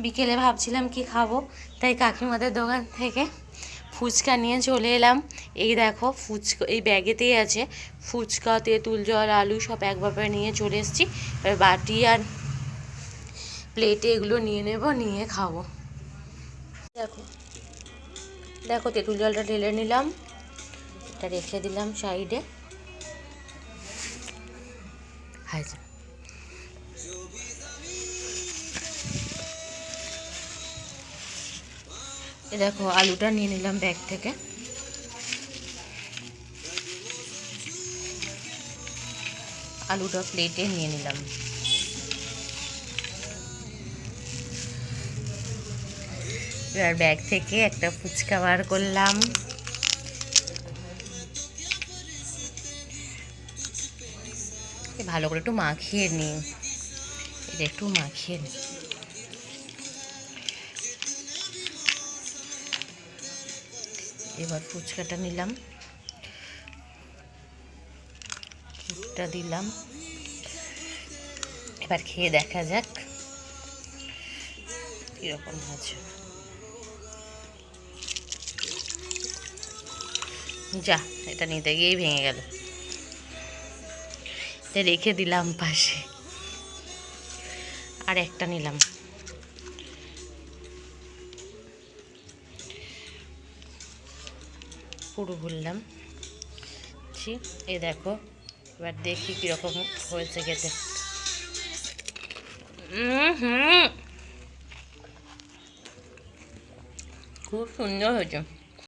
বিকেলে ভাবছিলাম কি খাবো, তাই কাকিমাদের দোকান থেকে ফুচকা নিয়ে চলে এলাম। এই দেখো ফুচকা এই ব্যাগেতেই আছে, ফুচকা, তেঁতুল জল, আলু সব একভাবে নিয়ে চলে এসেছি। এবার বাটি আর প্লেটে এগুলো নিয়ে নেব, নিয়ে খাবো। দেখো দেখো তেঁতুল জলটা ঢেলে নিলাম, এটা রেখে দিলাম সাইডে। দেখো আলুটা নিয়ে নিলাম ব্যাগ থেকে, আলুটা প্লেটে নিয়ে নিলাম। এবার ব্যাগ থেকে একটা ফুচকা বার করলাম, ভালো করে একটু মাখিয়ে নিই, এটা একটু মাখিয়ে নিই। এবার ফুচকাটা নিলাম, ফুচকা দিলাম, এবার খেয়ে দেখা যাক কীরকম আছে। যা, এটা নিতে গিয়েই ভেঙে গেল, এটা রেখে দিলাম পাশে। আর একটা নিলাম, পুরো ভুললাম। এই দেখো, এবার দেখি কীরকম হয়েছে খেতে। খুব সুন্দর হয়েছে।